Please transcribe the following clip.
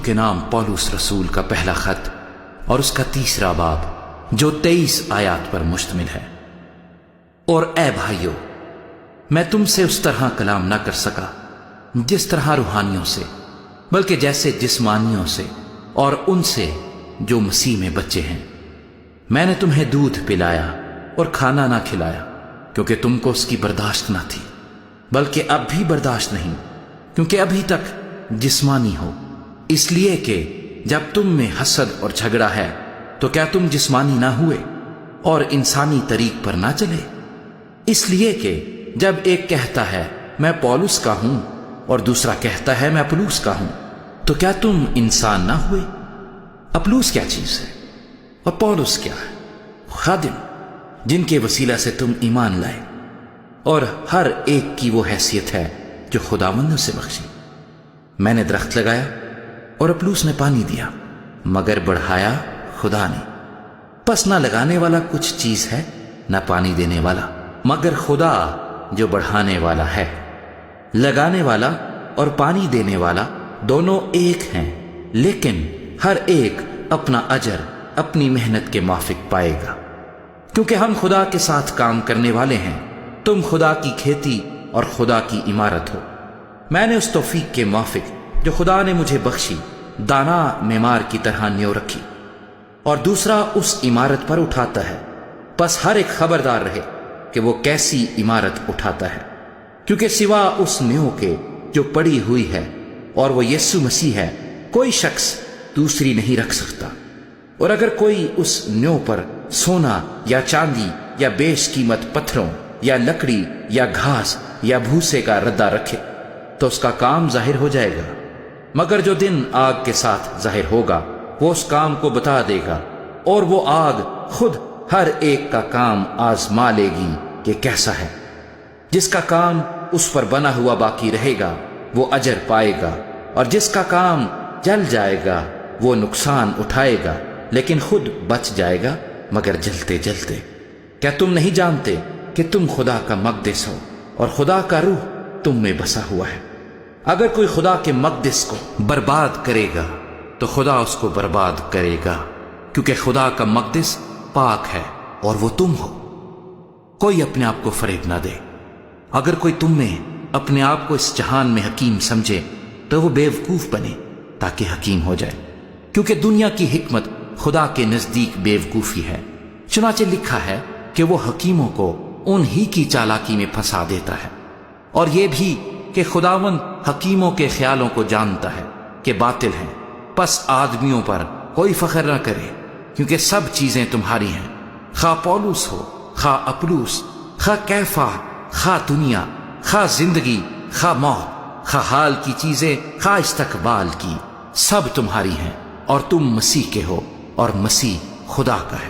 کے نام پولس رسول کا پہلا خط اور اس کا 3 باب جو 23 آیات پر مشتمل ہے۔ اور اے بھائیو، میں تم سے اس طرح کلام نہ کر سکا جس طرح روحانیوں سے، بلکہ جیسے جسمانیوں سے اور ان سے جو مسیح میں بچے ہیں۔ میں نے تمہیں دودھ پلایا اور کھانا نہ کھلایا، کیونکہ تم کو اس کی برداشت نہ تھی، بلکہ اب بھی برداشت نہیں، کیونکہ ابھی تک جسمانی ہو۔ اس لیے کہ جب تم میں حسد اور جھگڑا ہے تو کیا تم جسمانی نہ ہوئے اور انسانی طریق پر نہ چلے؟ اس لیے کہ جب ایک کہتا ہے میں پولس کا ہوں اور دوسرا کہتا ہے میں اپلوس کا ہوں، تو کیا تم انسان نہ ہوئے؟ اپلوس کیا چیز ہے اور پولس کیا ہے؟ خادم جن کے وسیلہ سے تم ایمان لائے، اور ہر ایک کی وہ حیثیت ہے جو خداوند نے اسے بخشی۔ میں نے درخت لگایا اور اپلوس نے پانی دیا، مگر بڑھایا خدا نے۔ پس نہ لگانے والا کچھ چیز ہے نہ پانی دینے والا، مگر خدا جو بڑھانے والا ہے۔ لگانے والا اور پانی دینے والا دونوں ایک ہیں، لیکن ہر ایک اپنا اجر اپنی محنت کے موافق پائے گا، کیونکہ ہم خدا کے ساتھ کام کرنے والے ہیں۔ تم خدا کی کھیتی اور خدا کی عمارت ہو۔ میں نے اس توفیق کے موافق جو خدا نے مجھے بخشی دانا معمار کی طرح نیو رکھی، اور دوسرا اس عمارت پر اٹھاتا ہے۔ پس ہر ایک خبردار رہے کہ وہ کیسی عمارت اٹھاتا ہے، کیونکہ سوا اس نیو کے جو پڑی ہوئی ہے اور وہ یسوع مسیح ہے، کوئی شخص دوسری نہیں رکھ سکتا۔ اور اگر کوئی اس نیو پر سونا یا چاندی یا بیش قیمت پتھروں یا لکڑی یا گھاس یا بھوسے کا ردہ رکھے تو اس کا کام ظاہر ہو جائے گا، مگر جو دن آگ کے ساتھ ظاہر ہوگا وہ اس کام کو بتا دے گا، اور وہ آگ خود ہر ایک کا کام آزما لے گی کہ کیسا ہے۔ جس کا کام اس پر بنا ہوا باقی رہے گا وہ اجر پائے گا، اور جس کا کام جل جائے گا وہ نقصان اٹھائے گا، لیکن خود بچ جائے گا مگر جلتے جلتے۔ کیا تم نہیں جانتے کہ تم خدا کا مقدس ہو اور خدا کا روح تم میں بسا ہوا ہے؟ اگر کوئی خدا کے مقدس کو برباد کرے گا تو خدا اس کو برباد کرے گا، کیونکہ خدا کا مقدس پاک ہے اور وہ تم ہو۔ کوئی اپنے آپ کو فریب نہ دے۔ اگر کوئی تم میں اپنے آپ کو اس جہان میں حکیم سمجھے تو وہ بیوقوف بنے تاکہ حکیم ہو جائے، کیونکہ دنیا کی حکمت خدا کے نزدیک بیوقوفی ہے۔ چنانچہ لکھا ہے کہ وہ حکیموں کو انہی کی چالاکی میں پھنسا دیتا ہے۔ اور یہ بھی کہ خداوند حکیموں کے خیالوں کو جانتا ہے کہ باطل ہیں۔ پس آدمیوں پر کوئی فخر نہ کرے، کیونکہ سب چیزیں تمہاری ہیں، خواہ پولس ہو، خواہ اپلوس، خواہ کیفا، خواہ دنیا، خواہ زندگی، خواہ موت، خواہ حال کی چیزیں، خواہ استقبال کی، سب تمہاری ہیں، اور تم مسیح کے ہو اور مسیح خدا کا ہے۔